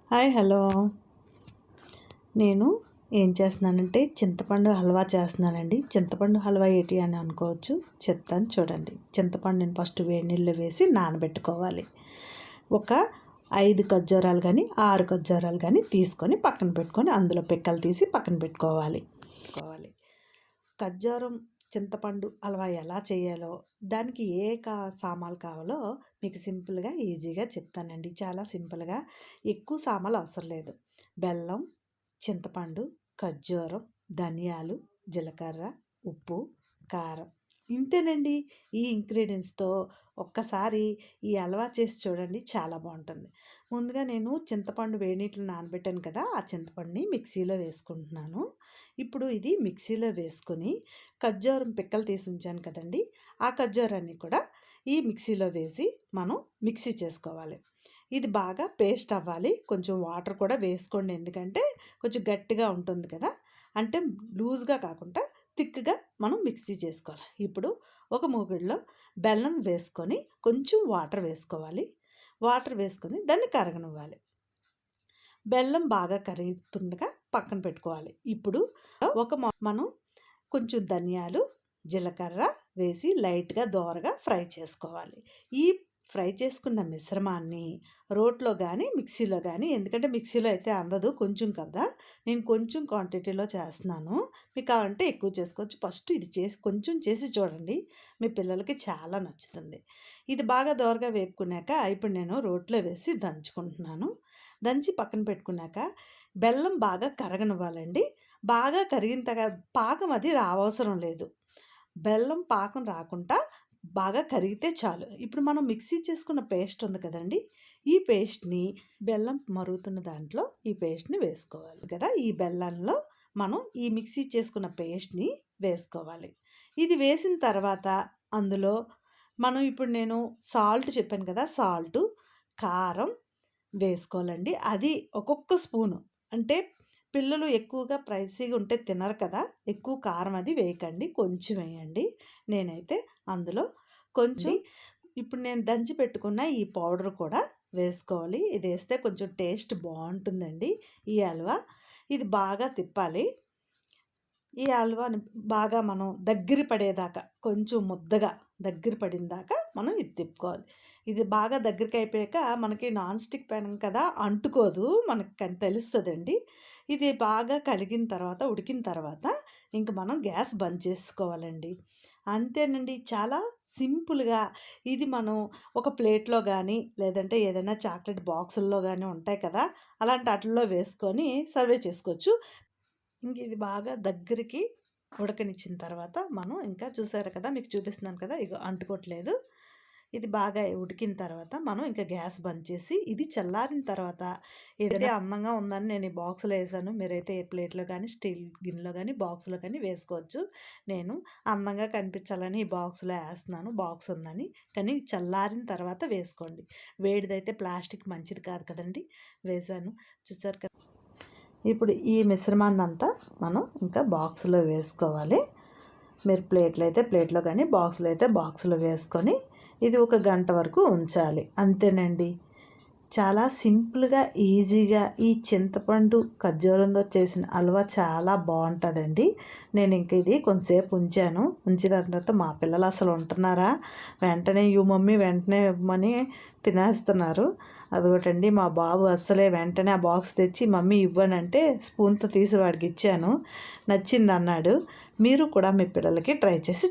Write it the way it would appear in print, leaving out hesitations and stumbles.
Hi hello. నేను ఏం చేస్తున్నానంటే చింతపండు హల్వా చేస్తున్నానండి. చింతపండు హల్వా ఏంటి అని అనుకోవచ్చు, చెప్తాను చూడండి. చింతపండుని ఫస్ట్ వేడి నీళ్ళు వేసి నానబెట్టుకోవాలి. ఒక 5 ఖర్జూరాలు కానీ 6 ఖర్జూరాలు కానీ తీసుకొని పక్కన పెట్టుకొని అందులో పిక్కలు తీసి పక్కన పెట్టుకోవాలి. ఖర్జూరం చింతపండు హల్వా ఎలా చేయాలో, దానికి సామాన్లు కావాలో మీకు సింపుల్గా ఈజీగా చెప్తానండి. చాలా సింపుల్గా, ఎక్కువ సామాన్లు అవసరం లేదు. బెల్లం, చింతపండు, ఖర్జూరం, ధనియాలు, జీలకర్ర, ఉప్పు, కారం, ఇంతేనండి. ఈ ఇంగ్రీడియంట్స్తో ఒక్కసారి ఈ హల్వా చేసి చూడండి, చాలా బాగుంటుంది. ముందుగా నేను చింతపండు వేడినీటిలో నానబెట్టాను కదా, ఆ చింతపండుని మిక్సీలో వేసుకుంటున్నాను. ఇప్పుడు ఇది మిక్సీలో వేసుకొని ఖర్జూరం పిక్కలు తీసి ఉంచాను కదండి, ఆ ఖర్జూరాన్ని కూడా ఈ మిక్సీలో వేసి మనం మిక్సీ చేసుకోవాలి. ఇది బాగా పేస్ట్ అవ్వాలి. కొంచెం వాటర్ కూడా వేసుకోండి, ఎందుకంటే కొంచెం గట్టిగా ఉంటుంది కదా, అంటే లూజ్గా కాకుండా థిక్గా మనం మిక్సీ చేసుకోవాలి. ఇప్పుడు ఒక మూకుడులో బెల్లం వేసుకొని కొంచెం వాటర్ వేసుకోవాలి. వాటర్ వేసుకొని దాన్ని కరగనివ్వాలి. బెల్లం బాగా కరుగుతుండగా పక్కన పెట్టుకోవాలి. ఇప్పుడు మనం కొంచెం ధనియాలు, జీలకర్ర వేసి లైట్గా దోరగా ఫ్రై చేసుకోవాలి. ఈ ఫ్రై చేసుకున్న మిశ్రమాన్ని రోట్లో కానీ మిక్సీలో కానీ, ఎందుకంటే మిక్సీలో అయితే అందదు, కొంచెం కదా, నేను కొంచెం క్వాంటిటీలో చేస్తున్నాను. మీకు కావాలంటే ఎక్కువ చేసుకోవచ్చు. ఫస్ట్ ఇది కొంచెం చేసి చూడండి, మీ పిల్లలకి చాలా నచ్చుతుంది. ఇది బాగా దోరగా వేపుకున్నాక ఇప్పుడు నేను రోట్లో వేసి దంచుకుంటున్నాను. దంచి పక్కన పెట్టుకున్నాక బెల్లం బాగా కరగనివ్వాలండి. బాగా కరిగిన తర్వాత పాకం అది రావసరం లేదు. బెల్లం పాకం రాకుండా బాగా కరిగితే చాలు. ఇప్పుడు మనం మిక్సీ చేసుకున్న పేస్ట్ ఉంది కదండి, ఈ పేస్ట్ని బెల్లం మరుగుతున్న దాంట్లో ఈ పేస్ట్ని వేసుకోవాలి కదా. ఈ బెల్లంలో మనం ఈ మిక్సీ చేసుకున్న పేస్ట్ని వేసుకోవాలి. ఇది వేసిన తర్వాత అందులో మనం ఇప్పుడు నేను సాల్ట్ చెప్పాను కదా, సాల్టు, కారం వేసుకోవాలండి. అది ఒక్కొక్క స్పూను, అంటే పిల్లలు ఎక్కువగా ప్రైసీగా ఉంటే తినరు కదా, ఎక్కువ కారం అది వేయకండి, కొంచెం వేయండి. నేనైతే అందులో కొంచెం ఇప్పుడు నేను దంచి పెట్టుకున్న ఈ పౌడర్ కూడా వేసుకోవాలి. ఇది వేస్తే కొంచెం టేస్ట్ బాగుంటుందండి ఈ హల్వా. ఇది బాగా తిప్పాలి. ఈ హల్వాని బాగా మనం దగ్గర పడేదాకా, కొంచెం ముద్దగా దగ్గర పడిన దాకా మనం ఇది తిప్పుకోవాలి. ఇది బాగా దగ్గరికి అయిపోయాక మనకి నాన్ స్టిక్ ప్యాన్ కదా, అంటుకోదు, మనకి తెలుస్తుందండి. ఇది బాగా కలిగిన తర్వాత, ఉడికిన తర్వాత ఇంక మనం గ్యాస్ బంద్ చేసుకోవాలండి. అంతేనండి, చాలా సింపుల్గా. ఇది మనం ఒక ప్లేట్లో కానీ, లేదంటే ఏదైనా చాక్లెట్ బాక్సుల్లో కానీ ఉంటాయి కదా, అలాంటి వాటిల్లో వేసుకొని సర్వ్ చేసుకోవచ్చు. ఇంక ఇది బాగా దగ్గరికి ఉడకనిచ్చిన తర్వాత మనం ఇంకా చూసారు కదా, మీకు చూపిస్తున్నాను కదా, ఇక అంటుకోవట్లేదు. ఇది బాగా ఉడికిన తర్వాత మనం ఇంకా గ్యాస్ బంద్ చేసి ఇది చల్లారిన తర్వాత ఏదైతే అందంగా ఉందని నేను ఈ బాక్స్లో వేసాను. మీరైతే ఏ ప్లేట్లో కానీ, స్టీల్ గిన్నెలో కానీ, బాక్స్లో కానీ వేసుకోవచ్చు. నేను అందంగా కనిపించాలని ఈ బాక్స్లో వేస్తున్నాను, బాక్స్ ఉందని. కానీ చల్లారిన తర్వాత వేసుకోండి. వేడిదైతే ప్లాస్టిక్ మంచిది కాదు కదండి. వేసాను, చూసారు కదా. ఇప్పుడు ఈ మిశ్రమాన్ని అంతా మనం ఇంకా బాక్స్లో వేసుకోవాలి. మీరు ప్లేట్లో అయితే ప్లేట్లో కానీ, బాక్స్లో అయితే బాక్స్లో వేసుకొని ఇది 1 గంట వరకు ఉంచాలి. అంతేనండి, చాలా సింపుల్గా ఈజీగా ఈ చింతపండు ఖర్జూరంతో చేసిన హల్వా చాలా బాగుంటుందండి. నేను ఇంక ఇది కొంతసేపు ఉంచిన తర్వాత మా పిల్లలు అసలు ఉంటున్నారా, వెంటనే మమ్మీ వెంటనే ఇవ్వమని తినేస్తున్నారు. అదొకటండి, మా బాబు అస్సలే వెంటనే ఆ బాక్స్ తెచ్చి మమ్మీ ఇవ్వనంటే స్పూన్తో తీసి వాడికి ఇచ్చాను, నచ్చింది అన్నాడు. మీరు కూడా మీ పిల్లలకి ట్రై చేసి